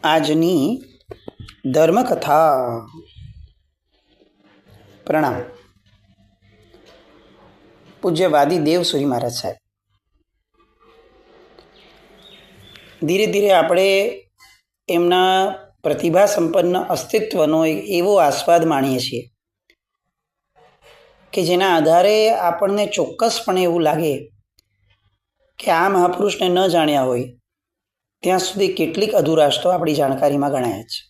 આજની ધર્મકથા. પ્રણામ. પૂજ્ય વાદી દેવસુરી મહારાજ સાહેબ. ધીરે ધીરે આપણે એમના પ્રતિભા સંપન્ન અસ્તિત્વનો એક એવો આસ્વાદ માણીએ છીએ કે જેના આધારે આપણને ચોક્કસપણે એવું લાગે કે આ મહાપુરુષને ન જાણ્યા હોય ત્યાં સુધી કેટલીક અધુરાશ તો આપણી જાણકારીમાં ગણાય છે.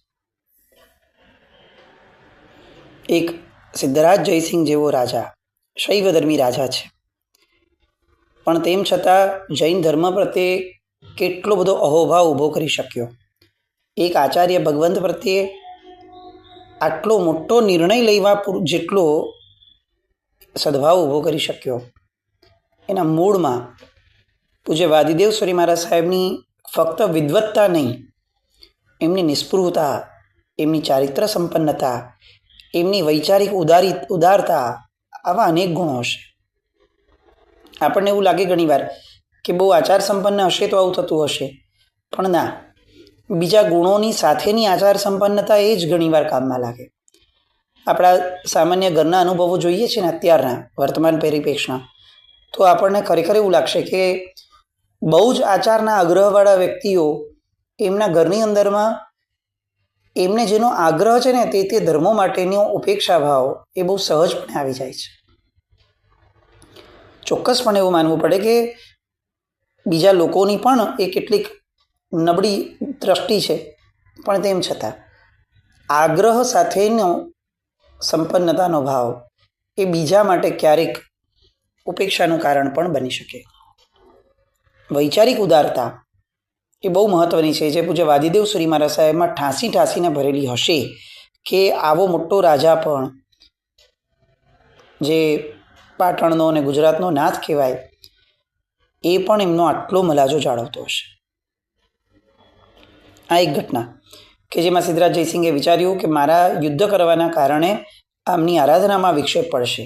એક સિદ્ધરાજ જયસિંહ જેવો રાજા, શૈવધર્મી રાજા છે, પણ તેમ છતાં જૈન ધર્મ પ્રત્યે કેટલો બધો અહોભાવ ઊભો કરી શક્યો. એક આચાર્ય ભગવંત પ્રત્યે આટલો મોટો નિર્ણય લેવા જેટલો સદભાવ ઊભો કરી શક્યો. એના મૂળમાં પૂજ્ય વાદીદેવસુરી મહારાજ સાહેબની ફક્ત વિદ્વત્તા નહીં, એમની નિસ્પૃહતા, એમની ચારિત્ર સંપન્નતા, એમની વૈચારિક ઉદારતા, આવા અનેક ગુણો હશે. આપણને એવું લાગે ઘણીવાર કે બહુ આચાર સંપન્ન હશે તો આવું થતું હશે, પણ ના, બીજા ગુણોની સાથેની આચાર સંપન્નતા એ જ ઘણીવાર કામમાં લાગે. આપણા સામાન્ય ઘરના અનુભવો જોઈએ છે ને અત્યારના વર્તમાન પરિપ્રેક્ષમાં, તો આપણને ખરેખર એવું લાગશે કે બહુ જ આચારના આગ્રહવાળા વ્યક્તિઓ એમના ઘરની અંદરમાં એમને જેનો આગ્રહ છે ને તે ધર્મો માટેનો ઉપેક્ષા ભાવ એ બહુ સહજપણે આવી જાય છે. ચોક્કસપણે એવું માનવું પડે કે બીજા લોકોની પણ એ કેટલીક નબળી દ્રષ્ટિ છે, પણ તેમ છતાં આગ્રહ સાથેનો સંપન્નતાનો ભાવ એ બીજા માટે ક્યારેક ઉપેક્ષાનું કારણ પણ બની શકે. વૈચારિક ઉદારતા એ બહુ મહત્વની છે, જે પૂજ્ય વાદીદેવસુરી મહારાજ સાહેબમાં ઠાંસીને ભરેલી હશે કે આવો મોટો રાજા પણ, જે પાટણનો અને ગુજરાતનો નાથ કહેવાય, એ પણ એમનો આટલો મલાજો જાળવતો હશે. આ એક ઘટના કે જેમાં સિદ્ધરાજ જયસિંહે વિચાર્યું કે મારા યુદ્ધ કરવાના કારણે આમની આરાધનામાં વિક્ષેપ પડશે,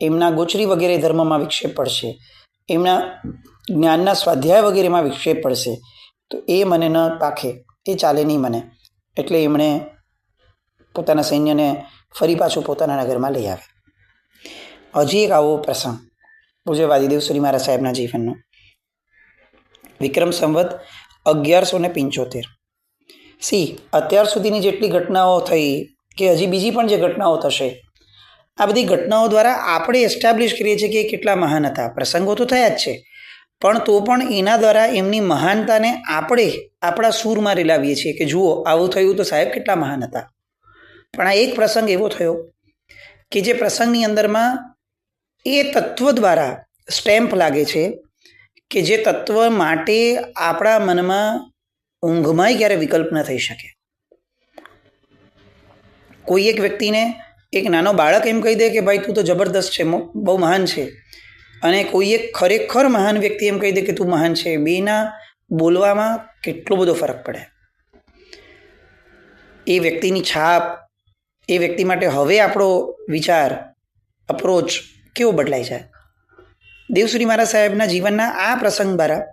એમના ગોચરી વગેરે ધર્મમાં વિક્ષેપ પડશે, એમના જ્ઞાનના સ્વાધ્યાય વગેરેમાં વિક્ષેપ પડશે, તો એ મને ન પાખે, એ ચાલે નહીં મને. એટલે એમણે પોતાના સૈન્યને ફરી પાછું પોતાના નગરમાં લઈ આવ્યા. હજી એક આવો પ્રસંગ પૂજ્ય વાદીદેવસુરી મહારાજ સાહેબના જીવનનો. વિક્રમ સંવત 1175. અત્યાર સુધીની જેટલી ઘટનાઓ થઈ કે હજી બીજી પણ જે ઘટનાઓ થશે, આ બધી ઘટનાઓ દ્વારા આપણે એસ્ટાબ્લિશ કરીએ છીએ કે કેટલા મહાન હતા. પ્રસંગો તો થયા જ છે, પણ તો પણ એના દ્વારા એમની મહાનતાને આપણે આપણા સૂરમાં રેલાવીએ છીએ કે જુઓ આવું થયું તો સાહેબ કેટલા મહાન હતા. પણ આ એક પ્રસંગ એવો થયો કે જે પ્રસંગની અંદરમાં એ તત્વ દ્વારા સ્ટેમ્પ લાગે છે કે જે તત્વ માટે આપણા મનમાં ઊંઘમાંય ક્યારે વિકલ્પ ન થઈ શકે. કોઈ એક વ્યક્તિને એક નાનો બાળક એમ કહી દે કે ભાઈ તું તો જબરદસ્ત છે, બહુ મહાન છે, અને કોઈ એક ખરેખર મહાન વ્યક્તિ એમ કહી દે કે તું મહાન છે, બેના બોલવામાં કેટલો બધો ફરક પડે. એ વ્યક્તિની છાપ, એ વ્યક્તિ માટે હવે આપણો વિચાર, અપ્રોચ કેવો બદલાઈ જાય. દેવસુરી મહારાજ સાહેબના જીવનના આ પ્રસંગ દ્વારા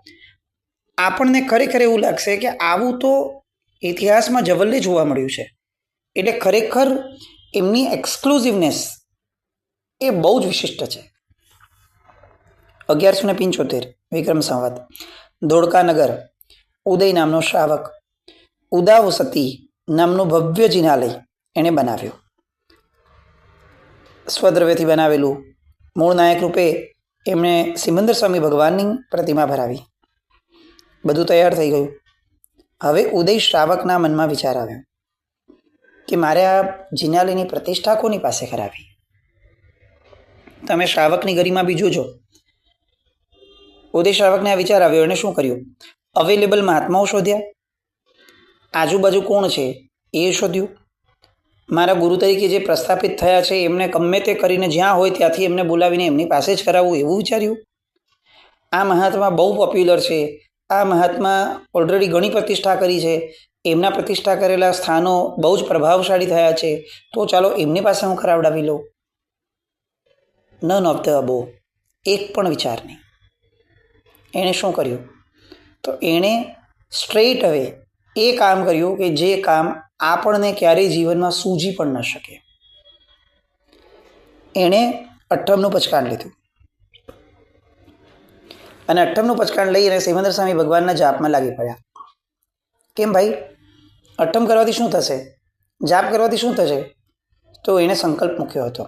આપણને ખરેખર એવું લાગશે કે આવું તો ઇતિહાસમાં જવલ્લે જોવા મળ્યું છે. એટલે ખરેખર એમની એક્સક્લુઝિવનેસ એ બહુ જ વિશિષ્ટ છે. 1175 વિક્રમ સંવત, ધોળકાનગર ઉદય નામનો શ્રાવક ઉદાવસતી નામનું ભવ્ય જિનાલય એણે બનાવ્યું. સ્વદ્રવ્યથી બનાવેલું. મૂળ નાયક રૂપે એમણે સિમંદર સ્વામી ભગવાનની પ્રતિમા ભરાવી. બધું તૈયાર થઈ ગયું. હવે ઉદય શ્રાવકના મનમાં વિચાર આવ્યો કે મારે આ જિનાલયની પ્રતિષ્ઠા કોની પાસે કરાવી. તમે શ્રાવકની ગરિમા બી જોજો. ઉદય શ્રાવકને આ વિચાર આવ્યો. એણે શું કર્યું? અવેલેબલ મહાત્માઓ શોધ્યા, આજુબાજુ કોણ છે એ શોધ્યું, મારા ગુરુ તરીકે જે પ્રસ્થાપિત થયા છે એમને ગમે તે કરીને જ્યાં હોય ત્યાંથી એમને બોલાવીને એમની પાસે જ કરાવવું, એવું વિચાર્યું. આ મહાત્મા બહુ પોપ્યુલર છે, આ મહાત્મા ઓલરેડી ઘણી પ્રતિષ્ઠા કરી છે, એમના પ્રતિષ્ઠા કરેલા સ્થાનો બહુ જ પ્રભાવશાળી થયા છે, તો ચાલો એમની પાસે હું કરાવડાવી લઉં. નન ઓફ ધ અબો, એક પણ વિચાર નહીં. એણે શું કર્યું? તો એણે સ્ટ્રેટ હવે એ કામ કર્યું કે જે કામ આપણને ક્યારેય જીવનમાં સૂઝી પણ ન શકે. એણે 58નું પચકાણ લીધું અને 58નું પચકાણ લઈ અને સિમંદર સ્વામી ભગવાનના જાપમાં લાગી પડ્યા. કેમ ભાઈ, 58 કરવાથી શું થશે, જાપ કરવાથી શું થશે? તો એણે સંકલ્પ મૂક્યો હતો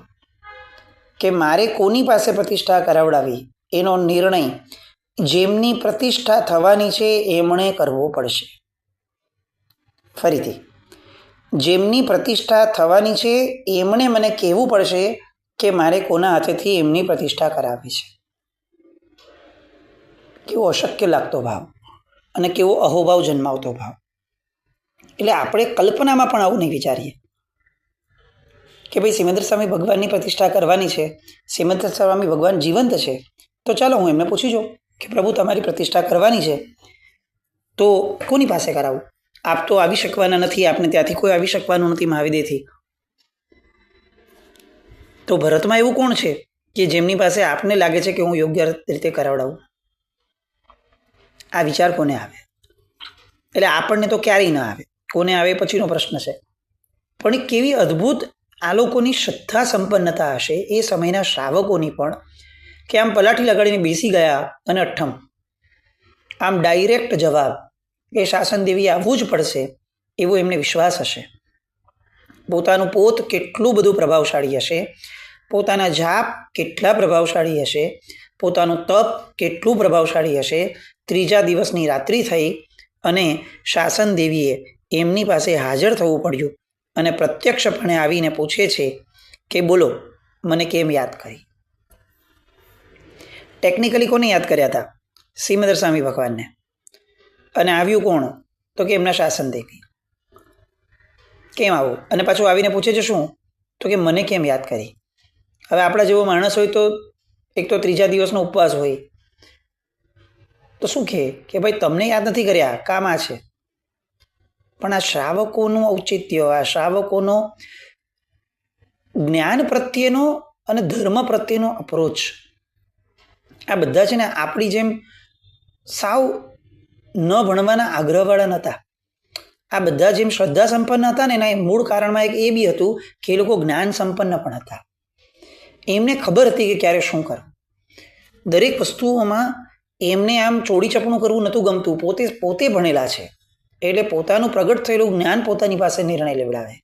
કે મારે કોની પાસે પ્રતિષ્ઠા કરાવડાવી એનો નિર્ણય જેમની પ્રતિષ્ઠા થવાની છે એમણે કરવો પડશે. ફરીથી, જેમની પ્રતિષ્ઠા થવાની છે એમણે મને કહેવું પડશે કે મારે કોના હાથેથી એમની પ્રતિષ્ઠા કરાવવી છે. કેવો અશક્ય લાગતો ભાવ અને કેવો અહોભાવ જન્માવતો ભાવ. એટલે આપણે કલ્પનામાં પણ આવું નહીં વિચારીએ કે ભાઈ સિમંદર સ્વામી ભગવાનની પ્રતિષ્ઠા કરવાની છે, સિમંદર સ્વામી ભગવાન જીવંત છે, તો ચાલો હું એમને પૂછી જાઉં કે પ્રભુ તમારી પ્રતિષ્ઠા કરવાની છે તો કોની પાસે કરાવું? આપ તો આવી શકવાના નથી, આપને ત્યાંથી કોઈ આવી શકવાનું નથી મહાવિદેયથી. તો ભરતમાં એવું કોણ છે કે જેમની પાસે આપને લાગે છે કે હું યોગ્ય રીતે કરાવડાવું? આ વિચાર કોને આવે? એટલે આપણને તો ક્યારેય ના આવે, કોને આવે પછીનો પ્રશ્ન છે. પણ એ કેવી અદ્ભુત આ લોકોની શ્રદ્ધા સંપન્નતા હશે એ સમયના શ્રાવકોની પણ, કે આમ પલાઠી લગાડીને બેસી ગયા અને 58 આમ ડાયરેક્ટ જવાબ કે શાસન દેવી આવવું જ પડશે એવો એમને વિશ્વાસ હશે. પોતાનું પોત કેટલું બધું પ્રભાવશાળી હશે, પોતાના જાપ કેટલા પ્રભાવશાળી હશે, પોતાનું તપ કેટલું પ્રભાવશાળી હશે. ત્રીજા દિવસની રાત્રિ થઈ અને શાસન દેવીએ એમની પાસે હાજર થવું પડ્યું અને પ્રત્યક્ષપણે આવીને પૂછે છે કે બોલો મને કેમ યાદ કરી? ટેકનિકલી કોને યાદ કર્યા હતા? સિમંદર સ્વામી ભગવાનને. અને આવ્યું કોણ? તો કે એમના શાસન દેવી. કેમ આવું? અને પાછું આવીને પૂછે છે શું? તો કે મને કેમ યાદ કરી? હવે આપણા જેવો માણસ હોય તો એક તો ત્રીજા દિવસનો ઉપવાસ હોય તો શું કહે કે ભાઈ તમને યાદ નથી કર્યા, કામ આ છે. પણ આ શ્રાવકોનું ઔચિત્ય, આ શ્રાવકોનો જ્ઞાન પ્રત્યેનો અને ધર્મ પ્રત્યેનો અપ્રોચ, આ બધા છે ને આપણી જેમ સાવ ન ભણવાના આગ્રહવાળા નહોતા. આ બધા જેમ શ્રદ્ધા સંપન્ન હતા ને એના મૂળ કારણમાં એક એ બી હતું કે એ લોકો જ્ઞાન સંપન્ન પણ હતા. એમને ખબર હતી કે ક્યારે શું કરવું. દરેક વસ્તુઓમાં એમને આમ ચોડી ચપણું કરવું નહોતું ગમતું. પોતે ભણેલા છે એટલે પોતાનું પ્રગટ થયેલું જ્ઞાન પોતાની પાસે નિર્ણય લેવડાવે.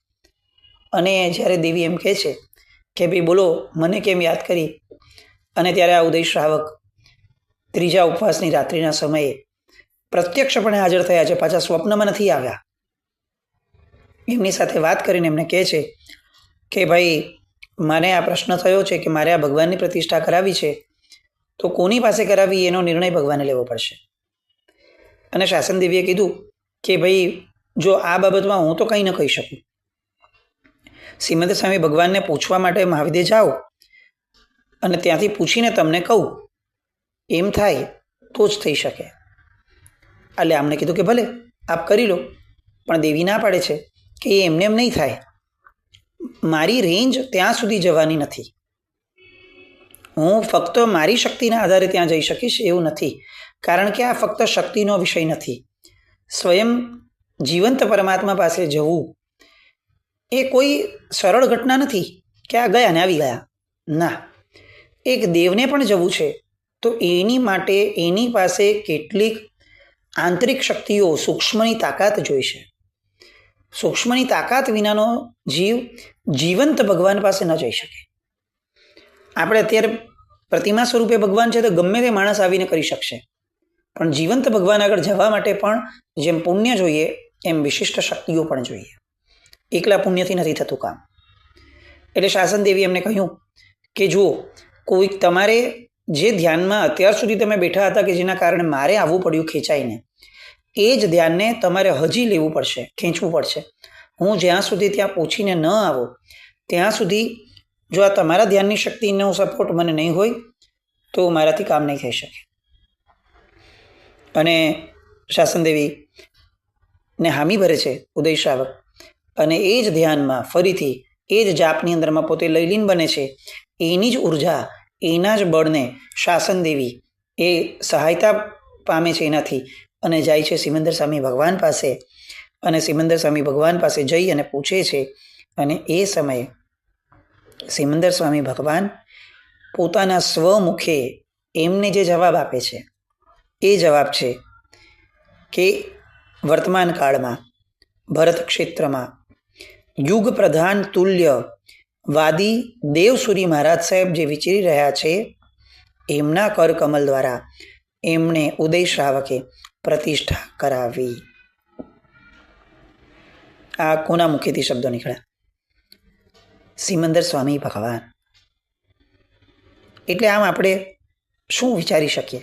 અને જ્યારે દેવી એમ કહે છે કે ભાઈ બોલો મને કેમ યાદ કરી, અને ત્યારે આ ઉદય શ્રાવક ત્રીજા ઉપવાસની રાત્રિના સમયે પ્રત્યક્ષપણે હાજર થયા છે, પાછા સ્વપ્નમાં નથી આવ્યા. એમની સાથે વાત કરીને એમને કહે છે કે ભાઈ મને આ પ્રશ્ન થયો છે કે મારે આ ભગવાનની પ્રતિષ્ઠા કરાવી છે તો કોની પાસે કરાવી એનો નિર્ણય ભગવાને લેવો પડશે. અને શાસન દેવીએ કીધું કે ભાઈ જો આ બાબતમાં હું તો કંઈ ન કહી શકું, સિમંદર સ્વામી ભગવાનને પૂછવા માટે મહાવિદ્ય જાઓ અને ત્યાંથી પૂછીને તમને કહું એમ થાય તો જ થઈ શકે. એટલે આમને કીધું કે ભલે આપ કરી લો, પણ દેવી ના પાડે છે કે એ એમને એમ નહીં થાય. મારી રેન્જ ત્યાં સુધી જવાની નથી, હું ફક્ત મારી શક્તિના આધારે ત્યાં જઈ શકીશ એવું નથી, કારણ કે આ ફક્ત શક્તિનો વિષય નથી. સ્વયં જીવંત પરમાત્મા પાસે જવું એ કોઈ સરળ ઘટના નથી કે આ ગયા ને આવી ગયા. ના, એક દેવને પણ જવું છે તો એની માટે એની પાસે કેટલીક આંતરિક શક્તિઓ, સૂક્ષ્મની તાકાત જોઈશે. સૂક્ષ્મની તાકાત વિનાનો જીવ જીવંત ભગવાન પાસે ન જઈ શકે. આપણે અત્યારે પ્રતિમા સ્વરૂપે ભગવાન છે તો ગમે તે માણસ આવીને કરી શકશે, પણ જીવંત ભગવાન આગળ જવા માટે પણ જેમ પુણ્ય જોઈએ એમ વિશિષ્ટ શક્તિઓ પણ જોઈએ. એકલા પુણ્યથી નથી થતું કામ. એટલે શાસન દેવી એમને કહ્યું કે જુઓ, કોઈ તમારે જે ધ્યાનમાં અત્યાર સુધી તમે બેઠા હતા કે જેના કારણે મારે આવવું પડ્યું ખેંચાઈને, એ જ ધ્યાનને તમારે હજી લેવું પડશે, ખેંચવું પડશે. હું જ્યાં સુધી ત્યાં પહોંચીને ન આવો ત્યાં સુધી જો આ તમારા ધ્યાનની શક્તિનો સપોર્ટ મને નહીં હોય તો મારાથી કામ નહીં થઈ શકે. અને શાસન દેવી ને હામી ભરે છે ઉદય શ્રાવક, અને એ જ ધ્યાનમાં ફરીથી એ જ જાપની અંદરમાં પોતે લયલીન બને છે. એની જ ઉર્જા, એના જ બળને શાસન દેવી એ સહાયતા પામે છે એનાથી, અને જાય છે સિમંદર સ્વામી ભગવાન પાસે, અને સિમંદર સ્વામી ભગવાન પાસે જઈ અને પૂછે છે. અને એ સમયે સિમંદર સ્વામી ભગવાન પોતાના સ્વમુખે એમને જે જવાબ આપે છે એ જવાબ છે કે વર્તમાન કાળમાં ભરત ક્ષેત્રમાં યુગ પ્રધાન તુલ્ય વાદી દેવસુરી મહારાજ સાહેબ જે વિચરી રહ્યા છે, એમના કર કમલ દ્વારા એમણે ઉદય શ્રાવકે પ્રતિષ્ઠા કરાવી. આ કોના મુખેથી શબ્દો નીકળ્યા? સિમંદર સ્વામી ભગવાન. એટલે આમ આપણે શું વિચારી શકીએ?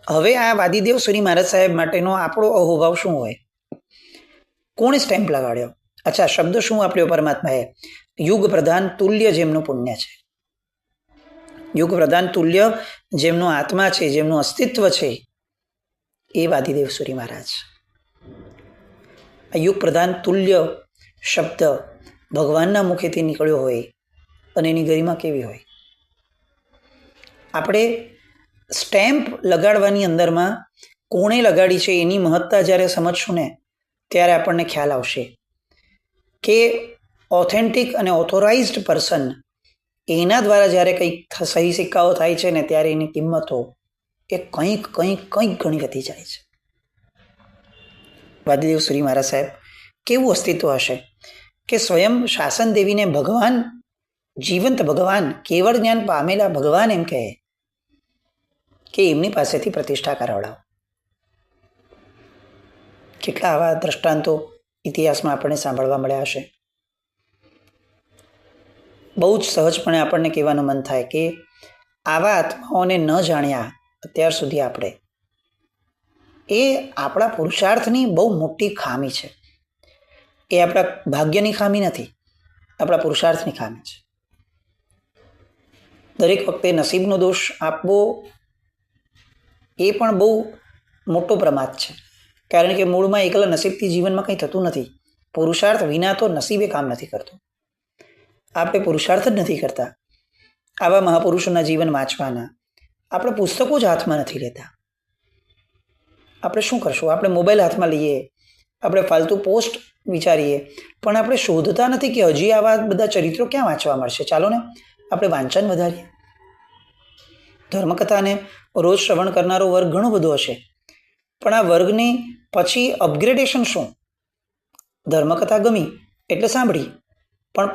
હવે આ વાદીદેવ સુરી મહારાજ સાહેબ માટેનો આપણો અહોભાવ શું હોય? કોણે સ્ટેમ્પ લગાડ્યો? અચ્છા, શબ્દ શું આપ્યો પરમાત્માએ? યુગ પ્રધાન તુલ્ય જેમનું પુણ્ય છે, યુગ પ્રધાન તુલ્ય જેમનો આત્મા છે, જેમનું અસ્તિત્વ છે, એ વાદીદેવ સુરી મહારાજ. આ યુગ પ્રધાન તુલ્ય શબ્દ ભગવાનના મુખેથી નીકળ્યો હોય અને એની ગરિમા કેવી હોય? આપણે સ્ટેમ્પ લગાડવાની અંદરમાં કોણે લગાડી છે એની મહત્તા જ્યારે સમજશું ને, ત્યારે આપણને ખ્યાલ આવશે કે ઓથેન્ટિક અને ઓથોરાઇઝ્ડ પર્સન એના દ્વારા જ્યારે કંઈક સહી સિક્કાઓ થાય છે ને, ત્યારે એની કિંમતો એ કંઈક ઘણી વધી જાય છે. વાદીદેવ સુરી મહારાજ સાહેબ કેવું અસ્તિત્વ હશે કે સ્વયં શાસન દેવીને ભગવાન, જીવંત ભગવાન, કેવળ જ્ઞાન પામેલા ભગવાન એમ કહે કે એમની પાસેથી પ્રતિષ્ઠા કરાવડાવો. કેટલા આવા દ્રષ્ટાંતો ઇતિહાસમાં આપણને સાંભળવા મળ્યા હશે. બહુ જ સહજપણે આપણને કહેવાનું મન થાય કે આવા આત્માઓને ન જાણ્યા અત્યાર સુધી આપણે, એ આપણા પુરુષાર્થની બહુ મોટી ખામી છે. એ આપણા ભાગ્યની ખામી નથી, આપણા પુરુષાર્થની ખામી છે. દરેક વખતે નસીબનો દોષ આપવો એ પણ બહુ મોટો પ્રમાદ છે. કારણ કે મૂળમાં એકલા નસીબથી જીવનમાં કંઈ થતું નથી. પુરુષાર્થ વિના તો નસીબે કામ નથી કરતું. આપણે પુરુષાર્થ જ નથી કરતા. આવા મહાપુરુષોના જીવન વાંચવાના, આપણે પુસ્તકો જ હાથમાં નથી લેતા. આપણે શું કરશું? આપણે મોબાઈલ હાથમાં લઈએ, આપણે ફાલતુ પોસ્ટ વિચારીએ, પણ આપણે શોધતા નથી કે હજી આવા બધા ચરિત્રો ક્યાં વાંચવા મળશે. ચાલો ને આપણે વાંચન વધારીએ. ધર્મકથાને રોજ શ્રવણ કરનારો વર્ગ ઘણો બધો હશે, પણ આ વર્ગની પછી અપગ્રેડેશન શું? ધર્મકથા ગમી એટલે સાંભળી, પણ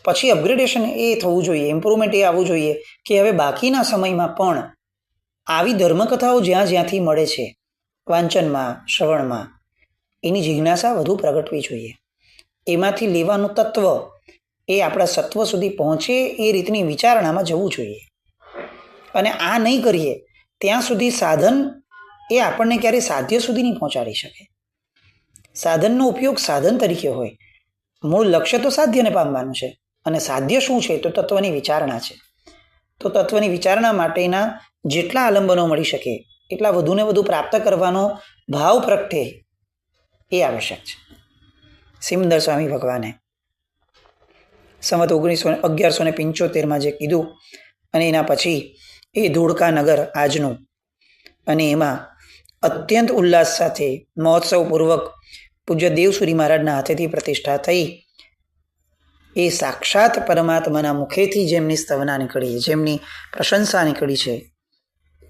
પછી અપગ્રેડેશન એ થવું જોઈએ, ઇમ્પ્રુવમેન્ટ એ આવવું જોઈએ કે હવે બાકીના સમયમાં પણ આવી ધર્મકથાઓ જ્યાંથી મળે છે વાંચનમાં, શ્રવણમાં, એની જિજ્ઞાસા વધુ પ્રગટવી જોઈએ. એમાંથી લેવાનું તત્વ એ આપણા સત્વ સુધી પહોંચે એ રીતની વિચારણામાં જવું જોઈએ. અને આ નહીં કરીએ ત્યાં સુધી સાધન એ આપણને ક્યારેય સાધ્ય સુધી નહીં પહોંચાડી શકે. સાધનનો ઉપયોગ સાધન તરીકે હોય, મૂળ લક્ષ્ય તો સાધ્યને પામવાનું છે. અને સાધ્ય શું છે? તો તત્વની વિચારણા છે. તો તત્વની વિચારણા માટેના જેટલા આલંબનો મળી શકે એટલા વધુને વધુ પ્રાપ્ત કરવાનો ભાવ પ્રગટે એ આવશ્યક છે. સિમંદર સ્વામી ભગવાને સંવત 1175 જે કીધું, અને એના પછી એ ધોળકા નગર આજનું, અને એમાં અત્યંત ઉલ્લાસ સાથે મહોત્સવપૂર્વક પૂજ્ય દેવસુરી મહારાજના હાથેથી પ્રતિષ્ઠા થઈ. એ સાક્ષાત પરમાત્માના મુખેથી જેમની સ્તવના નીકળી, જેમની પ્રશંસા નીકળી છે,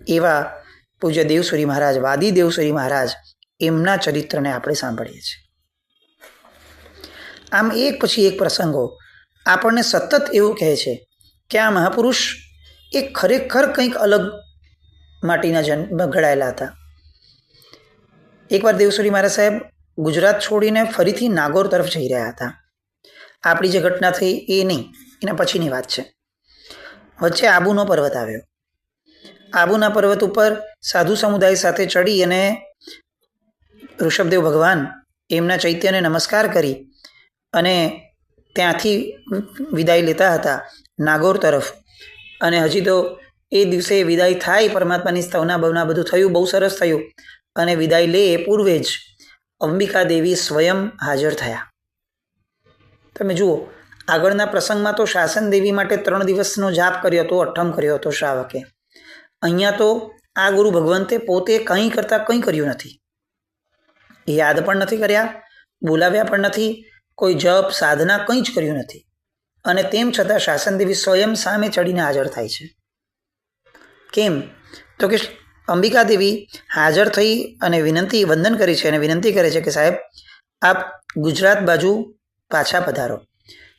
એવા પૂજ્ય દેવસુરી મહારાજ, વાદી દેવસુરી મહારાજ, એમના ચરિત્રને આપણે સાંભળીએ છીએ. આમ એક પછી એક પ્રસંગો આપણને સતત એવું કહે છે કે આ મહાપુરુષ એ ખરેખર કંઈક અલગ માટીના ઘડાયેલા હતા. એકવાર દેવસુરી મહારાજ સાહેબ ગુજરાત છોડીને ફરીથી નાગોર તરફ જઈ રહ્યા હતા. આપણી જે ઘટના થઈ એ નહીં, એના પછીની વાત છે. વચ્ચે આબુનો પર્વત આવ્યો. આબુના પર્વત ઉપર સાધુ સમુદાય સાથે ચડી અને ઋષભદેવ ભગવાન એમના ચૈત્યને નમસ્કાર કરી અને ત્યાંથી વિદાય લેતા હતા નાગોર તરફ. અને હજી તો એ દિવસે વિદાય થાય, પરમાત્માની સ્તવના બવના બધું થયું, બહુ સરસ થયું. અને વિદાય લે એ પૂર્વે જ અંબિકા દેવી સ્વયં હાજર થયા. તમે જુઓ, આગળના પ્રસંગમાં તો શાસન દેવી માટે 3 દિવસનો જાપ કર્યો હતો, અઠ્ઠમ કર્યો હતો શ્રાવકે. અહીંયા તો આ ગુરુ ભગવંતે પોતે કંઈ કરતાં કંઈ કર્યું નથી. યાદ પણ નથી કર્યા, બોલાવ્યા પણ નથી, કોઈ જપ સાધના કંઈ જ કર્યું નથી. અને તેમ છતાં શાસનદેવી સ્વયં સામે ચડીને હાજર થાય છે. કેમ? તો કે અંબિકા દેવી હાજર થઈ અને વંદન કરી છે અને વિનંતી કરે છે કે સાહેબ, આપ ગુજરાત બાજુ પાછા પધારો.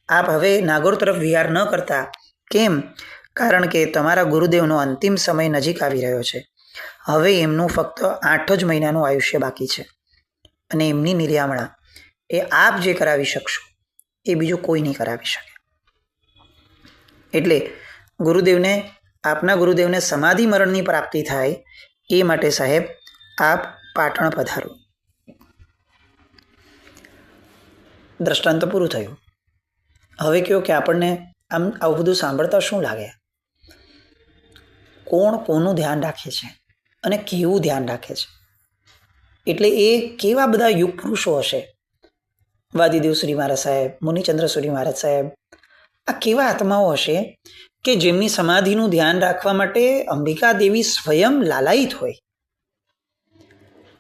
આપ હવે નાગોર તરફ વિહાર ન કરતા. કેમ? કારણ કે તમારા ગુરુદેવનો અંતિમ સમય નજીક આવી રહ્યો છે. હવે એમનું ફક્ત 8 જ મહિનાનું આયુષ્ય બાકી છે અને એમની નિર્યામણા એ આપ જે કરાવી શકશો એ બીજું કોઈ નહીં કરાવી શકે. એટલે આપના ગુરુદેવને સમાધિ મરણની પ્રાપ્તિ થાય એ માટે સાહેબ આપ પાટણ પધારો. દ્રષ્ટાંત પૂરું થયું. હવે કહો કે આપણને આમ આવું બધું સાંભળતા શું લાગે? કોણ કોનું ધ્યાન રાખે છે અને કેવું ધ્યાન રાખે છે? એટલે એ કેવા બધા યુગ પુરુષો હશે? વાદીદેવ શ્રી મહારાજ સાહેબ, મુનિચંદ્ર શ્રી મહારાજ સાહેબ, આ કેવા આત્માઓ હશે કે જેમની સમાધિનું ધ્યાન રાખવા માટે અંબિકા દેવી સ્વયં લાલાયિત હોય.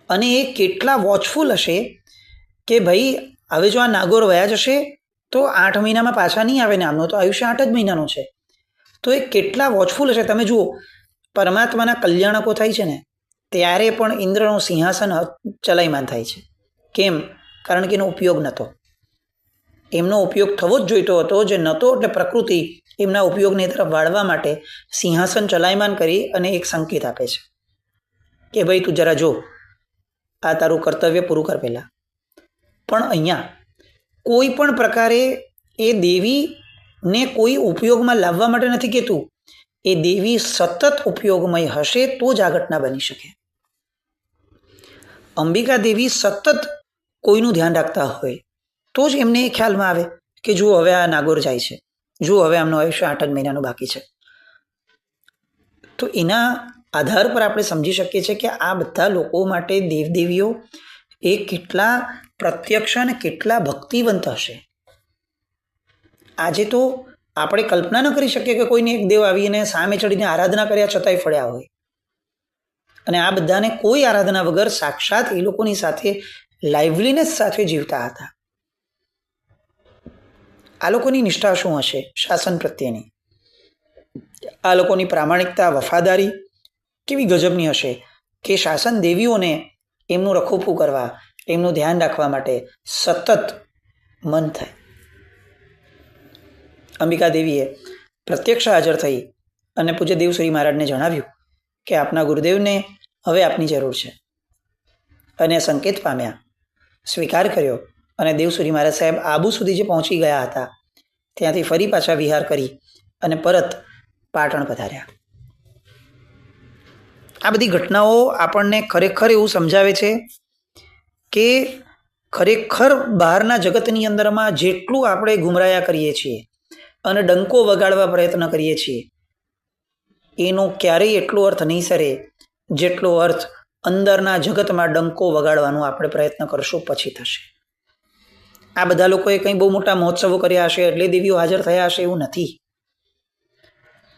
અને એ કેટલા વોચફુલ હશે કે ભાઈ હવે જો આ નાગોર વયા જશે તો 8 મહિનામાં પાછા નહીં આવે ને, આમનું તો આયુષ્ય 8 જ મહિનાનું છે. તો એ કેટલા વોચફુલ હશે. તમે જુઓ, પરમાત્માના કલ્યાણકો થાય છે ને ત્યારે પણ ઇન્દ્રનું સિંહાસન ચલાયમાન થાય છે. કેમ? કારણ કે એનો ઉપયોગ નહોતો. એમનો ઉપયોગ થવો જ જોઈતો હતો, જે નહોતો એટલે પ્રકૃતિ એમના ઉપયોગની તરફ વાળવા માટે સિંહાસન ચલાયમાન કરી અને એક સંકેત આપે છે કે ભાઈ તું જરા જો, આ તારું કર્તવ્ય પૂરું કર પહેલાં. પણ અહીંયા કોઈ પણ પ્રકારે એ દેવીને કોઈ ઉપયોગમાં લાવવા માટે નથી કહેતું. એ દેવી સતત ઉપયોગમય હશે તો જ આ ઘટના બની શકે. અંબિકા દેવી સતત કોઈનું ધ્યાન રાખતા હોય તો જ એમને એ ખ્યાલમાં આવે કે જુઓ હવે આ નાગોર જાય છે, જુઓ હવે આમનું આયુષ્ય 8 જ મહિનાનું બાકી છે. તો એના આધાર પર આપણે સમજી શકીએ છીએ કે આ બધા લોકો માટે દેવદેવીઓ એ કેટલા પ્રત્યક્ષ અને કેટલા ભક્તિવંત હશે. આજે તો આપણે કલ્પના ન કરી શકીએ કે કોઈને એક દેવ આવીને સામે ચડીને આરાધના કર્યા છતાંય ફળ્યા હોય. અને આ બધાને કોઈ આરાધના વગર સાક્ષાત એ લોકોની સાથે લાઇવલીનેસ સાથે જીવતા હતા. આ લોકોની નિષ્ઠા શું હશે શાસન પ્રત્યેની? આ લોકોની પ્રામાણિકતા, વફાદારી કેવી ગજબની હશે કે શાસન દેવીઓને એમનું રખોપું કરવા, એમનું ધ્યાન રાખવા માટે સતત મન થાય. અંબિકા દેવીએ પ્રત્યક્ષ હાજર થઈ અને પૂજ્ય દેવશ્રી મહારાજને જણાવ્યું કે આપના ગુરુદેવને હવે આપની જરૂર છે. અને સંકેત પામ્યા, સ્વીકાર કર્યો અને દેવશ્રી મહારાજ સાહેબ આબુ સુધી જે પહોંચી ગયા હતા ત્યાંથી ફરી પાછા વિહાર કરી અને પરત પાટણ પધાર્યા. આ બધી ઘટનાઓ આપણને ખરેખર એવું સમજાવે છે કે ખરેખર બહારના જગતની અંદરમાં જેટલું આપણે ગુમરાયા કરીએ છીએ અને ડંકો વગાડવા પ્રયત્ન કરીએ છીએ એનો ક્યારેય એટલો અર્થ નહીં સરે જેટલો અર્થ અંદરના જગતમાં ડંકો વગાડવાનો આપણે પ્રયત્ન કરશું પછી થશે. આ બધા લોકોએ કંઈ બહુ મોટા મહોત્સવો કર્યા હશે એટલે દેવીઓ હાજર થયા હશે એવું નથી.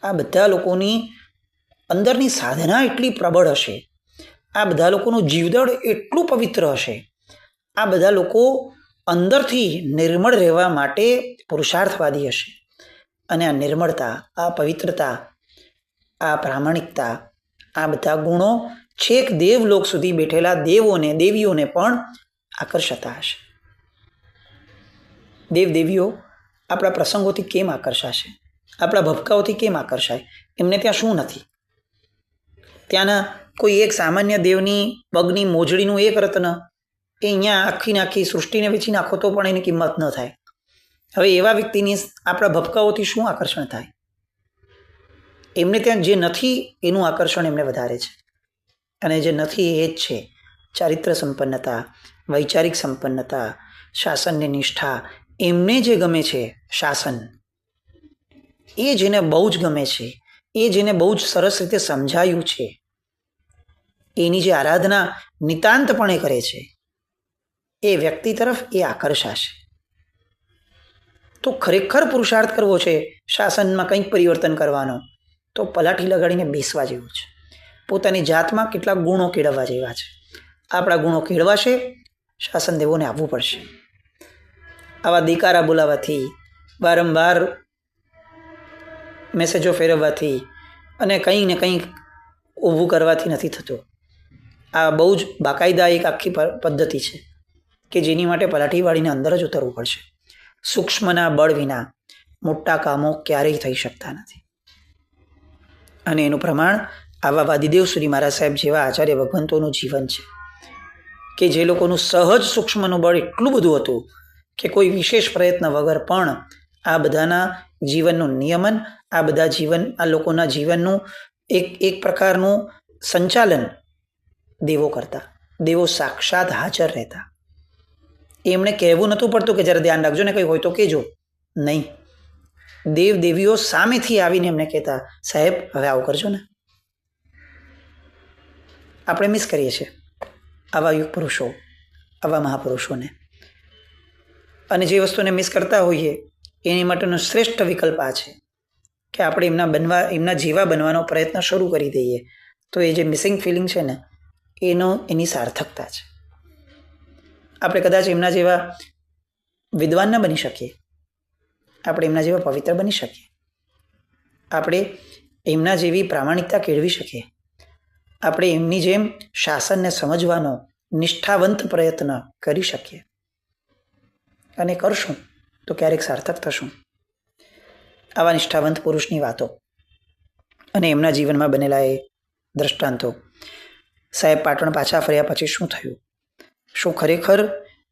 આ બધા લોકોની અંદરની સાધના એટલી પ્રબળ હશે, આ બધા લોકોનું જીવદળ એટલું પવિત્ર હશે, આ બધા લોકો અંદરથી નિર્મળ રહેવા માટે પુરુષાર્થવાદી હશે. અને આ નિર્મળતા, આ પવિત્રતા, આ પ્રામાણિકતા, આ બધા ગુણો છેક દેવલોક સુધી બેઠેલા દેવોને, દેવીઓને પણ આકર્ષતા હશે. દેવદેવીઓ આપણા પ્રસંગોથી કેમ આકર્ષાશે? આપણા ભપકાઓથી કેમ આકર્ષાય? એમને ત્યાં શું નથી? ત્યાંના કોઈ એક સામાન્ય દેવની પગની મોજડીનું એક રત્ન એ અહીંયા આખી સૃષ્ટિને વેચી નાખો તો પણ એની કિંમત ન થાય. હવે એવા વ્યક્તિની આપણા ભપકાઓથી શું આકર્ષણ થાય? એમને ત્યાં જે નથી એનું આકર્ષણ એમને વધારે છે. અને જે નથી એ જ છે ચારિત્ર સંપન્નતા, વૈચારિક સંપન્નતા, શાસનની નિષ્ઠા. એમને જે ગમે છે શાસન, એ જેને બહુ જ ગમે છે, એ જેને બહુ જ સરસ રીતે સમજાયું છે, એની જે આરાધના નિતાંતપણે કરે છે એ વ્યક્તિ તરફ એ આકર્ષાશે. તો ખરેખર પુરુષાર્થ કરવો છે શાસનમાં કંઈક પરિવર્તન કરવાનો તો પલાઠી લગાડીને બેસવા જેવું છે. પોતાની જાતમાં કેટલાક ગુણો કેળવવા જેવા છે. આપણા ગુણો કેળવાશે, શાસન દેવોને આવવું પડશે. આવા દેકારા બોલાવવાથી, વારંવાર મેસેજો ફેરવવાથી અને કંઈક ને કંઈક ઊભું કરવાથી નથી થતું. આ બહુ જ બાકાયદા એક આખી પદ્ધતિ છે કે જેની માટે પલાઠી વાળીને અંદર જ ઉતરવું પડશે. સૂક્ષ્મના બળ વિના મોટા કામો ક્યારેય થઈ શકતા નથી. અને એનું પ્રમાણ આવા વાદીદેવ સુરી મહારાજ સાહેબ જેવા આચાર્ય ભગવંતોનું જીવન છે કે જે લોકોનું સહજ સૂક્ષ્મનું બળ એટલું બધું હતું કે કોઈ વિશેષ પ્રયત્ન વગર પણ આ બધાના જીવનનું નિયમન, આ લોકોના જીવનનું એક પ્રકારનું સંચાલન દેવો કરતા. દેવો સાક્ષાત હાજર રહેતા. એમણે કહેવું નહોતું પડતું કે જરા ધ્યાન રાખજો ને કંઈ હોય તો કહેજો. નહીં, દેવ દેવીઓ સામેથી આવીને એમને કહેતા, સાહેબ હવે આવું કરજો ને. આપણે મિસ કરીએ છીએ આવા યુગ પુરુષો, આવા મહાપુરુષોને. અને જે વસ્તુને મિસ કરતા હોઈએ એની માટેનો શ્રેષ્ઠ વિકલ્પ આ છે કે આપણે એમના જેવા બનવાનો પ્રયત્ન શરૂ કરી દઈએ તો એ જે મિસિંગ ફિલિંગ છે ને એની સાર્થકતા છે. આપણે કદાચ એમના જેવા વિદ્વાન ન બની શકીએ, આપણે એમના જેવા પવિત્ર બની શકીએ, આપણે એમના જેવી પ્રામાણિકતા કેળવી શકીએ, આપણે એમની જેમ શાસનને સમજવાનો નિષ્ઠાવંત પ્રયત્ન કરી શકીએ. અને કરશું તો ક્યારેક સાર્થક થશું. આવા નિષ્ઠાવંત પુરુષની વાતો અને એમના જીવનમાં બનેલા એ દ્રષ્ટાંતો. સાહેબ પાટણ પાછા ફર્યા પછી શું થયું, શું ખરેખર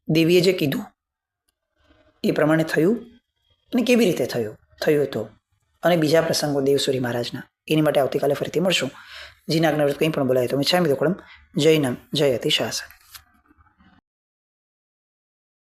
દેવીએ જે કીધું એ પ્રમાણે થયું અને કેવી રીતે થયું હતું, અને બીજા પ્રસંગો દેવસુરી મહારાજના, એની માટે આવતીકાલે ફરીથી મળશું. જીના આજ્ઞા કંઈ પણ બોલાય તો મિચ્છામિ દુક્કડમ. જય નામ જય અતિ શાસન.